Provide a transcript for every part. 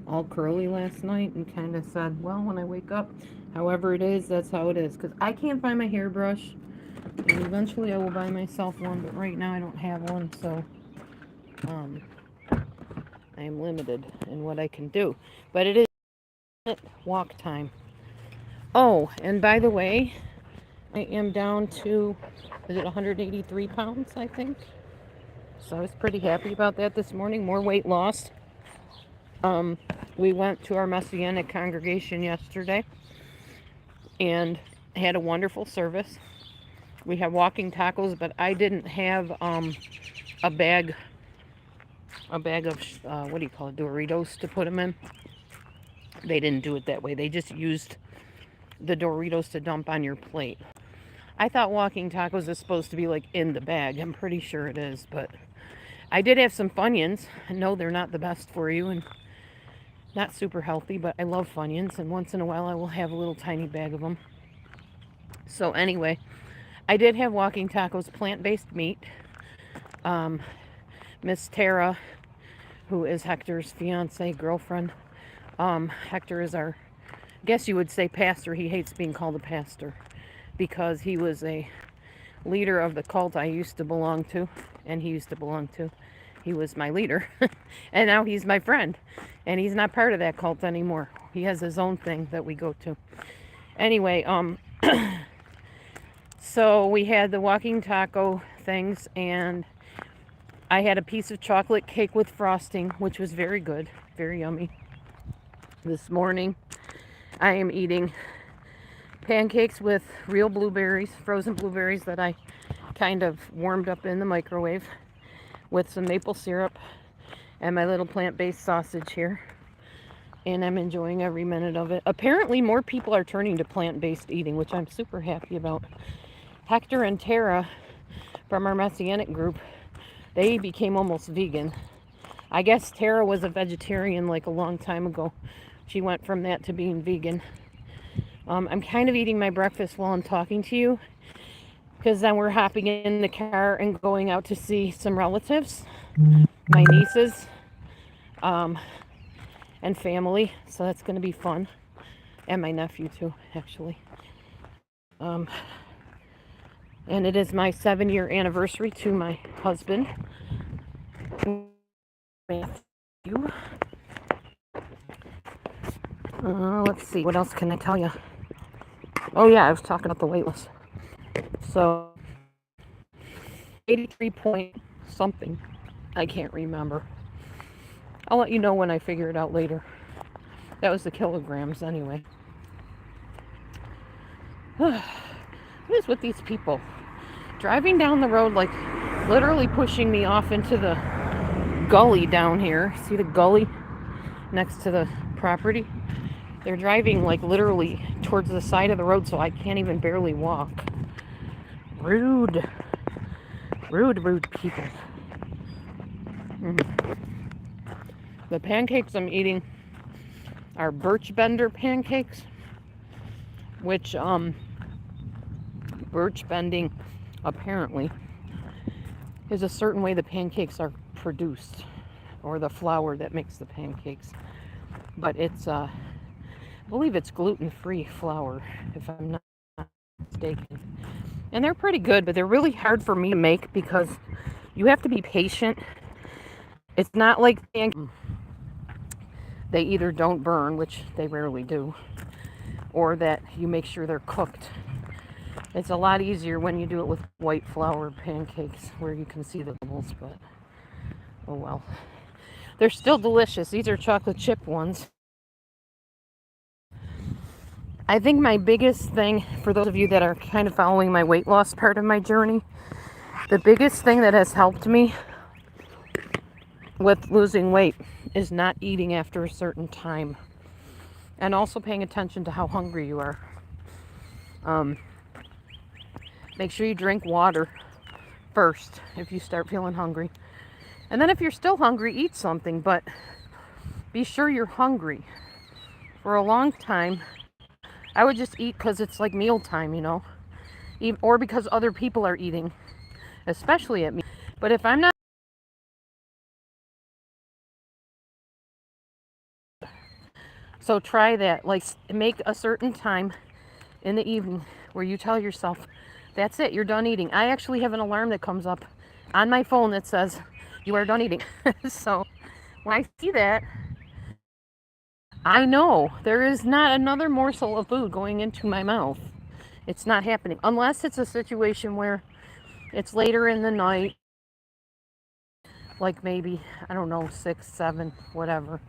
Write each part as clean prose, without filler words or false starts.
all curly last night and kind of said, well, when I wake up, however it is, that's how it is. Because I can't find my hairbrush, and eventually I will buy myself one, but right now I don't have one, so um, I am limited in what I can do. But it is walk time. Oh, and by the way, I am down to, is it 183 pounds, I think? So I was pretty happy about that this morning. More weight loss. Um, we went to our Messianic congregation yesterday and had a wonderful service. We had walking tacos, but I didn't have a bag, a bag of what do you call it, Doritos to put them in. They didn't do it that way. They just used the Doritos to dump on your plate. I thought walking tacos is supposed to be like in the bag. I'm pretty sure it is, but I did have some Funyuns. I know they're not the best for you and not super healthy, but I love Funyuns, and once in a while I will have a little tiny bag of them. So anyway, I did have walking tacos, plant-based meat. Um, Miss Tara, who is Hector's fiance, girlfriend. Hector is our, guess you would say, pastor. He hates being called a pastor because he was a leader of the cult I used to belong to, and he used to belong to. He was my leader, and now he's my friend, and he's not part of that cult anymore. He has his own thing that we go to. Anyway, so we had the walking taco things, and I had a piece of chocolate cake with frosting, which was very good, very yummy. This morning, I am eating pancakes with real blueberries, frozen blueberries that I kind of warmed up in the microwave with some maple syrup and my little plant-based sausage here. And I'm enjoying every minute of it. Apparently, more people are turning to plant-based eating, which I'm super happy about. Hector and Tara from our Messianic group, they became almost vegan. I guess Tara was a vegetarian like a long time ago. She went from that to being vegan. I'm kind of eating my breakfast while I'm talking to you because then we're hopping in the car and going out to see some relatives, my nieces, um, and family. So that's going to be fun. And my nephew, too, actually. And it is my 7-year anniversary to my husband, Matthew. Let's see, what else can I tell you? Oh, yeah, I was talking about the weight loss. So, 83 point something. I can't remember. I'll let you know when I figure it out later. That was the kilograms, anyway. What is with these people? Driving down the road, like, literally pushing me off into the gully down here. See the gully next to the property? They're driving, like, literally towards the side of the road, so I can't even barely walk. Rude. Rude people. The pancakes I'm eating are Birch Bender pancakes, which, birch bending, apparently, is a certain way the pancakes are produced, or the flour that makes the pancakes. But it's, I believe it's gluten-free flour, if I'm not mistaken. And they're pretty good, but they're really hard for me to make because you have to be patient. It's not like pancakes. They either don't burn, which they rarely do, or that you make sure they're cooked. It's a lot easier when you do it with white flour pancakes where you can see the bubbles, but oh well. They're still delicious. These are chocolate chip ones. I think my biggest thing, for those of you that are kind of following my weight loss part of my journey, the biggest thing that has helped me with losing weight is not eating after a certain time. And also paying attention to how hungry you are. Make sure you drink water first if you start feeling hungry. And then if you're still hungry, eat something, but be sure you're hungry. For a long time, I would just eat because it's like mealtime, you know, or because other people are eating, especially at me. But if I'm not, So try that. Like, make a certain time in the evening where you tell yourself, that's it, you're done eating. I actually have an alarm that comes up on my phone that says, you are done eating. So when I see that, I know there is not another morsel of food going into my mouth. It's not happening. Unless it's a situation where it's later in the night, like maybe, I don't know, 6, 7, whatever.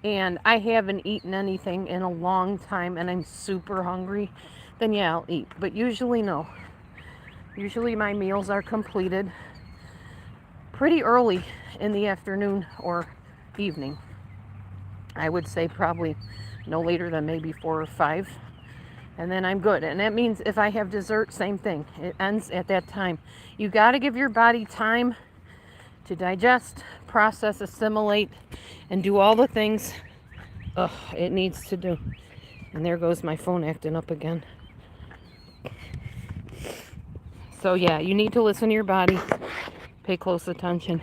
And I haven't eaten anything in a long time and I'm super hungry, then yeah, I'll eat. But usually no. Usually my meals are completed pretty early in the afternoon or evening. I would say probably no later than maybe 4 or 5. And then I'm good. And that means if I have dessert, same thing. It ends at that time. You got to give your body time to digest, process, assimilate, and do all the things it needs to do. And there goes my phone acting up again. So yeah, you need to listen to your body. Pay close attention.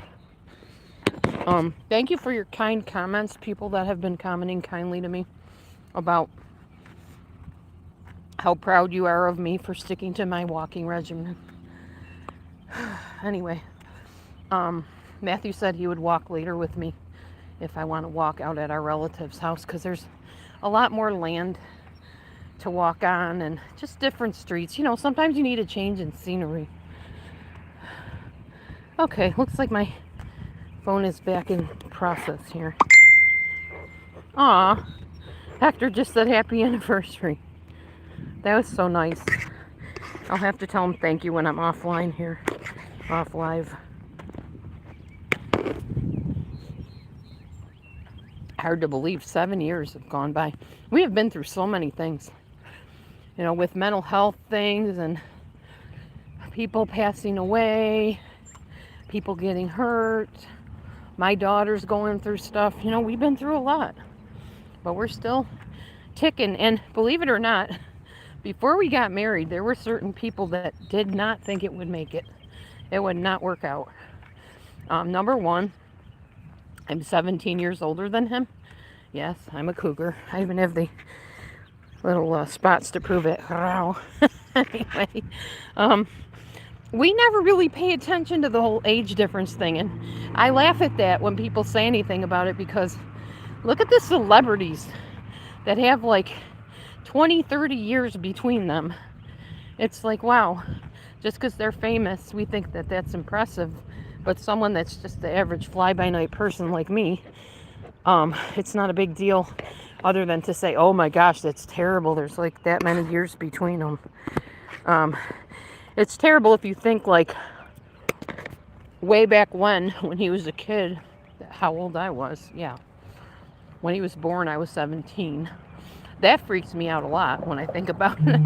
Thank you for your kind comments, people that have been commenting kindly to me about how proud you are of me for sticking to my walking regimen. Anyway, Matthew said he would walk later with me if I want to walk out at our relative's house, because there's a lot more land to walk on and just different streets. You know, sometimes you need a change in scenery. Okay, looks like my phone is back in process here. Aw, Hector just said happy anniversary. That was so nice. I'll have to tell him thank you when I'm offline here, off live. Hard to believe 7 years have gone by. We have been through so many things, you know, with mental health things and people passing away, people getting hurt, my daughter's going through stuff. You know, we've been through a lot, but we're still ticking. And believe it or not, before we got married, there were certain people that did not think it would make it. It would not work out. Number one, I'm 17 years older than him. Yes, I'm a cougar. I even have the little spots to prove it. Anyway, we never really pay attention to the whole age difference thing. And I laugh at that when people say anything about it, because look at the celebrities that have like 20, 30 years between them. It's like, wow, just because they're famous, we think that that's impressive. But someone that's just the average fly-by-night person like me, it's not a big deal, other than to say, oh my gosh, that's terrible. There's like that many years between them. It's terrible if you think like way back when he was a kid, how old I was. Yeah. When he was born, I was 17. That freaks me out a lot when I think about it.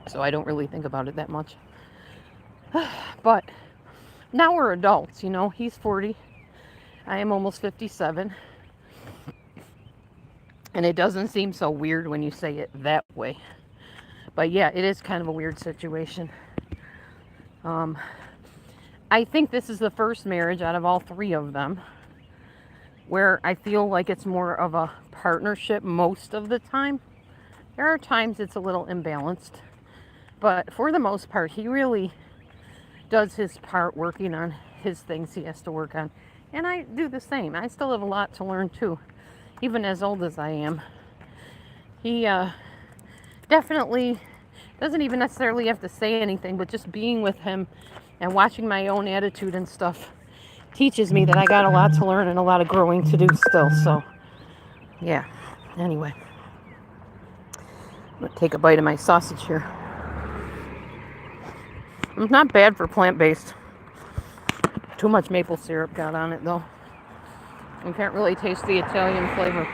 So I don't really think about it that much. But now we're adults, you know. He's 40. I am almost 57. And it doesn't seem so weird when you say it that way. But yeah, it is kind of a weird situation. I think this is the first marriage out of all 3 of them where I feel like it's more of a partnership most of the time. There are times it's a little imbalanced, but for the most part, he really does his part working on his things he has to work on. And I do the same. I still have a lot to learn too, even as old as I am. He definitely doesn't even necessarily have to say anything, but just being with him and watching my own attitude and stuff teaches me that I got a lot to learn and a lot of growing to do still. So yeah, anyway, I'm gonna take a bite of my sausage here. It's not bad for plant-based. Too much maple syrup got on it though. You can't really taste the Italian flavor.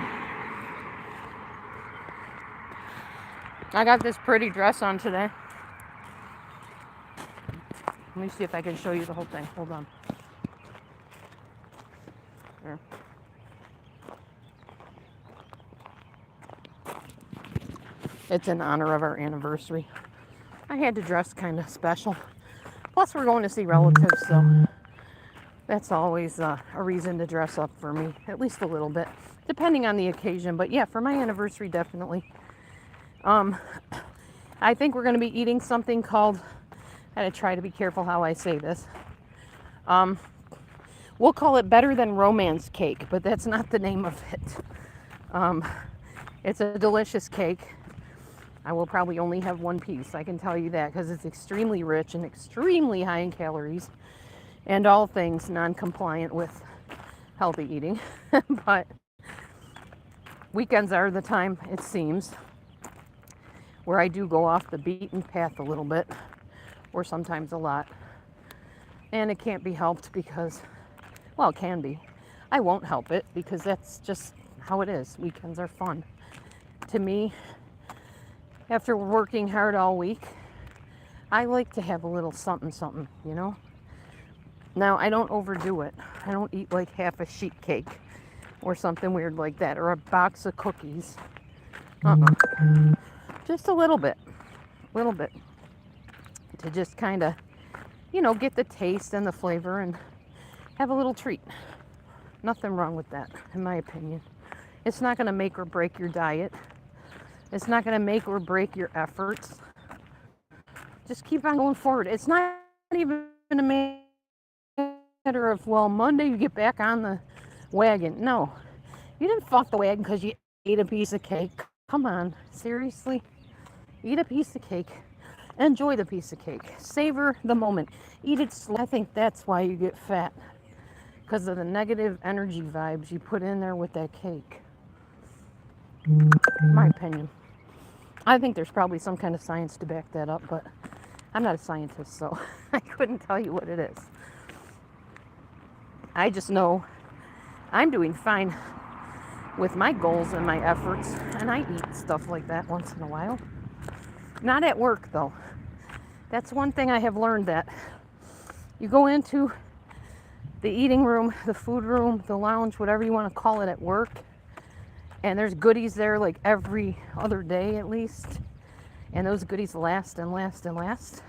I got this pretty dress on today. Let me see if I can show you the whole thing. Hold on. There. It's in honor of our anniversary. I had to dress kind of special. Plus, we're going to see relatives, so That's always a reason to dress up for me, at least a little bit, depending on the occasion. But yeah, for my anniversary, definitely. Um, I think we're going to be eating something called, I gotta try to be careful how I say this. Um, we'll call it Better Than Romance cake, but that's not the name of it. Um, it's a delicious cake. I will probably only have one piece, I can tell you that, because it's extremely rich and extremely high in calories and all things non-compliant with healthy eating. But weekends are the time, it seems, where I do go off the beaten path a little bit, or sometimes a lot. And it can't be helped because, well, it can be. I won't help it because that's just how it is. Weekends are fun. To me, after working hard all week, I like to have a little something, something, you know? Now, I don't overdo it. I don't eat like half a sheet cake or something weird like that, or a box of cookies. Just a little bit, to just kind of, you know, get the taste and the flavor and have a little treat. Nothing wrong with that, in my opinion. It's not going to make or break your diet. It's not going to make or break your efforts. Just keep on going forward. It's not even a matter of, well, Monday you get back on the wagon. No, you didn't fuck the wagon because you ate a piece of cake. Come on, seriously? Eat a piece of cake. Enjoy the piece of cake. Savor the moment. Eat it slow. I think that's why you get fat. Because of the negative energy vibes you put in there with that cake. My opinion. I think there's probably some kind of science to back that up, but I'm not a scientist, so I couldn't tell you what it is. I just know I'm doing fine with my goals and my efforts, and I eat stuff like that once in a while. Not at work, though. That's one thing I have learned, that you go into the eating room, the food room, the lounge, whatever you want to call it at work, and there's goodies there like every other day at least, and those goodies last and last and last,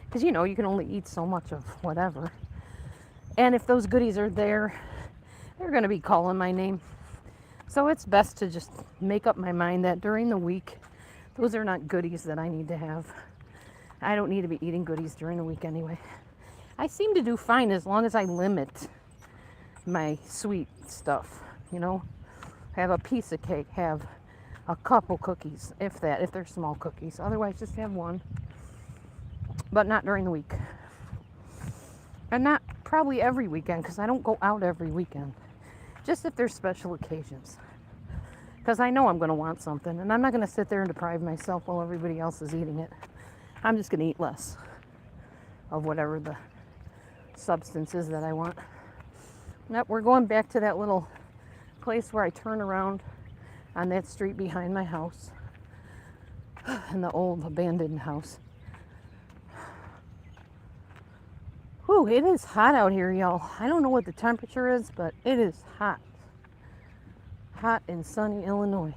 because you know you can only eat so much of whatever. And if those goodies are there, they're going to be calling my name. So it's best to just make up my mind that during the week, those are not goodies that I need to have. I don't need to be eating goodies during the week anyway. I seem to do fine as long as I limit my sweet stuff, you know. Have a piece of cake, have a couple cookies, if they're small cookies. Otherwise, just have one. But not during the week. And not probably every weekend, because I don't go out every weekend. Just if there's special occasions. Because I know I'm going to want something, and I'm not going to sit there and deprive myself while everybody else is eating it. I'm just going to eat less of whatever the substance is that I want. Nope, we're going back to that little place where I turn around on that street behind my house. In the old abandoned house. Whew, it is hot out here, y'all. I don't know what the temperature is, but it is hot. Hot in sunny Illinois.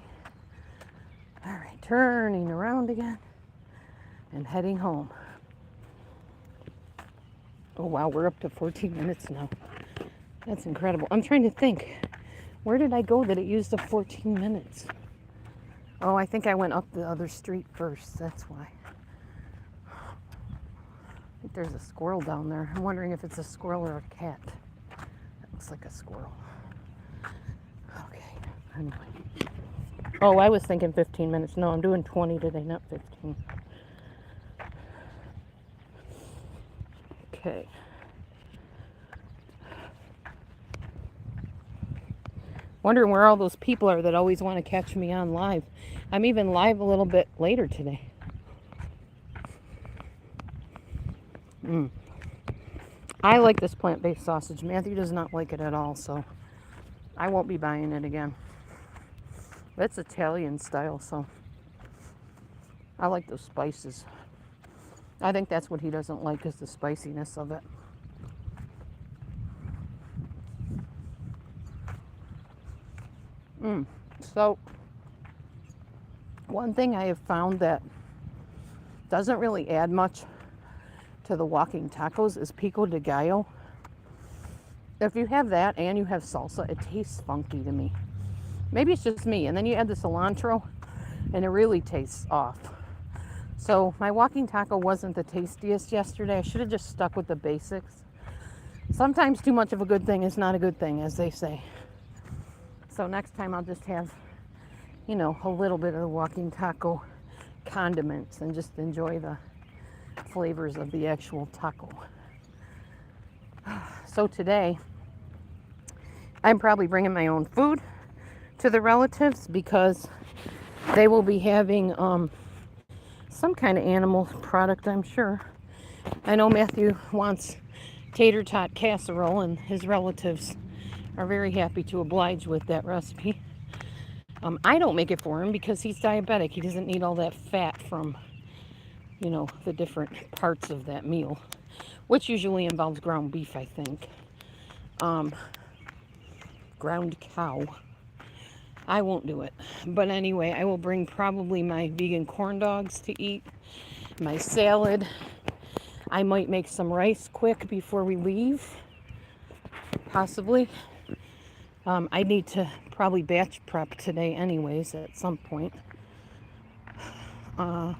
All right, turning around again and heading home. Oh wow, we're up to 14 minutes now. That's incredible. I'm trying to think. Where did I go that it used up 14 minutes? Oh, I think I went up the other street first. That's why. I think there's a squirrel down there. I'm wondering if it's a squirrel or a cat. That looks like a squirrel. Okay, anyway. Oh, I was thinking 15 minutes. No, I'm doing 20 today, not 15. Okay. Wondering where all those people are that always want to catch me on live. I'm even live a little bit later today. I like this plant-based sausage. Matthew does not like it at all, so I won't be buying it again. It's Italian style, so I like those spices. I think that's what he doesn't like, is the spiciness of it. So, one thing I have found that doesn't really add much to the walking tacos is pico de gallo. if you have that and you have salsa, it tastes funky to me. Maybe it's just me. And then you add the cilantro and it really tastes off. So my walking taco wasn't the tastiest yesterday. I should have just stuck with the basics. Sometimes too much of a good thing is not a good thing, as they say. So next time I'll just have, you know, a little bit of the walking taco condiments and just enjoy the flavors of the actual taco. So today, I'm probably bringing my own food to the relatives because they will be having some kind of animal product, I'm sure. I know Matthew wants tater tot casserole, and his relatives are very happy to oblige with that recipe. I don't make it for him because he's diabetic. He doesn't need all that fat from, you know, the different parts of that meal, which usually involves ground beef, I think. Ground cow. I won't do it. But anyway, I will bring probably my vegan corn dogs to eat, my salad. I might make some rice quick before we leave, possibly. I need to probably batch prep today anyways at some point. I'm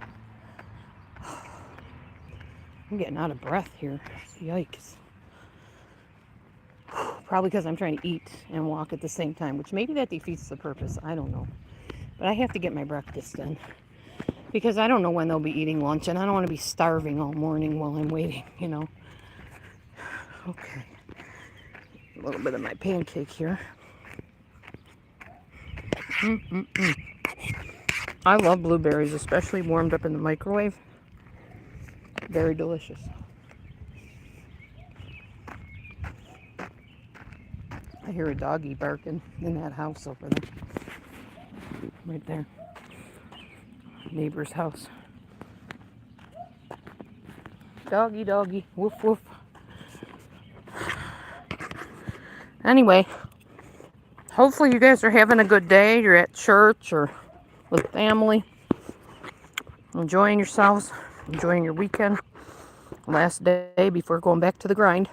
getting out of breath here. Yikes. Probably because I'm trying to eat and walk at the same time, which maybe that defeats the purpose. I don't know. But I have to get my breakfast in because I don't know when they'll be eating lunch, and I don't want to be starving all morning while I'm waiting, you know. Okay. A little bit of my pancake here. I love blueberries, especially warmed up in the microwave. Very delicious. I hear a doggy barking in that house over there. Right there. Neighbor's house. Doggy, doggy. Woof, woof. Anyway, hopefully you guys are having a good day. You're at church or with family. Enjoying yourselves. Enjoying your weekend. Last day before going back to the grind.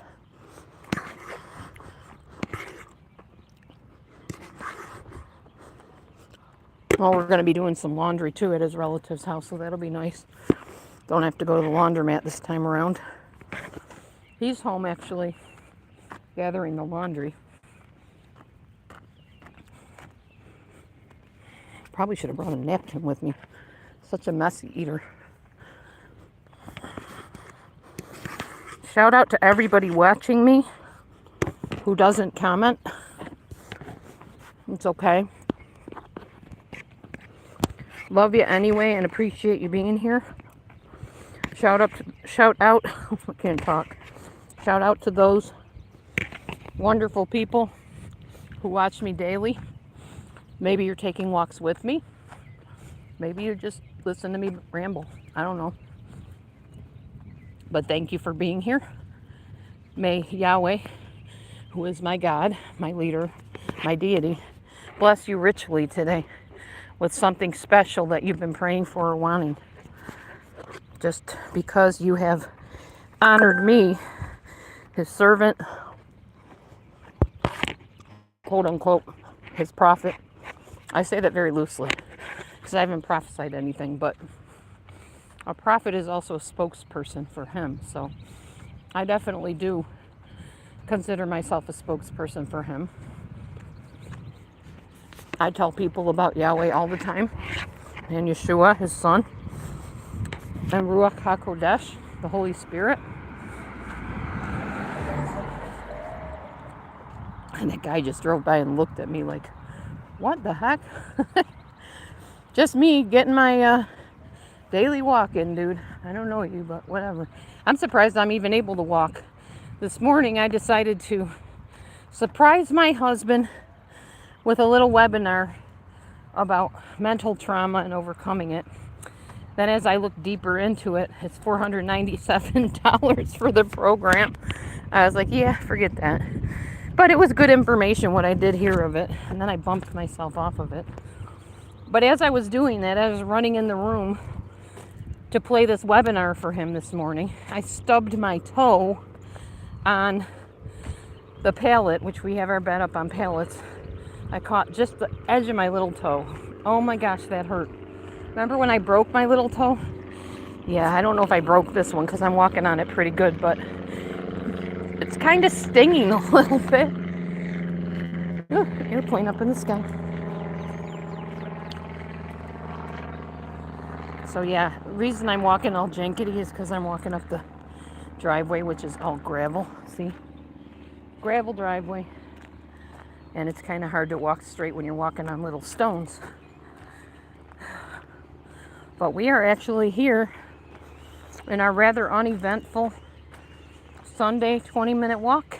Well, we're going to be doing some laundry too at his relative's house, so that'll be nice. Don't have to go to the laundromat this time around. He's home actually gathering the laundry. Probably should have brought a napkin with me. Such a messy eater. Shout out to everybody watching me who doesn't comment. It's okay. Love you anyway and appreciate you being here. Shout out, I can't talk. Shout out to those wonderful people who watch me daily. Maybe you're taking walks with me. Maybe you just listen to me ramble. I don't know. But thank you for being here. May Yahweh, who is my God, my leader, my deity, bless you richly today with something special that you've been praying for or wanting. Just because you have honored me, his servant, quote unquote, his prophet. I say that very loosely because I haven't prophesied anything, but a prophet is also a spokesperson for him. So I definitely do consider myself a spokesperson for him. I tell people about Yahweh all the time, and Yeshua, his son, and Ruach HaKodesh, the Holy Spirit. And that guy just drove by and looked at me like, what the heck? Just me getting my daily walk in, dude. I don't know you, but whatever. I'm surprised I'm even able to walk. This morning I decided to surprise my husband with a little webinar about mental trauma and overcoming it. Then as I looked deeper into it, it's $497 for the program. I was like, yeah, forget that. But it was good information, what I did hear of it. And then I bumped myself off of it. But as I was doing that, I was running in the room to play this webinar for him this morning. I stubbed my toe on the pallet, which we have our bed up on pallets, I caught just the edge of my little toe. Oh my gosh, that hurt. Remember when I broke my little toe? Yeah, I don't know if I broke this one because I'm walking on it pretty good, but it's kind of stinging a little bit. Ooh, airplane up in the sky. So yeah, the reason I'm walking all jankety is because I'm walking up the driveway, which is all gravel. See? Gravel driveway. And it's kind of hard to walk straight when you're walking on little stones. But we are actually here in our rather uneventful Sunday 20-minute walk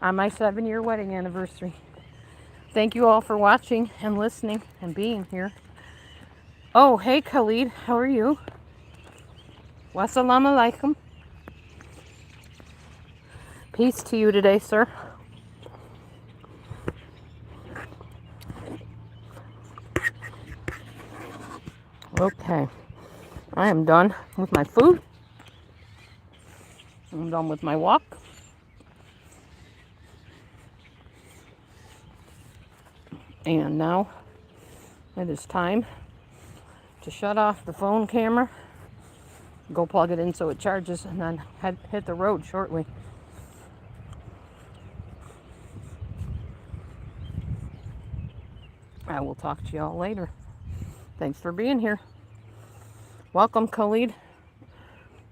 on my 7-year wedding anniversary. Thank you all for watching and listening and being here. Oh, hey Khalid, how are you? Wassalamu alaikum. Peace to you today, sir. Okay, I am done with my food. I'm done with my walk. And now it is time to shut off the phone camera, go plug it in so it charges, and then hit the road shortly. I will talk to you all later. Thanks for being here. Welcome, Khalid,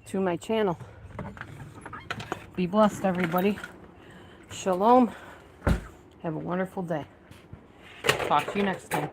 to my channel. Be blessed, everybody. Shalom. Have a wonderful day. Talk to you next time.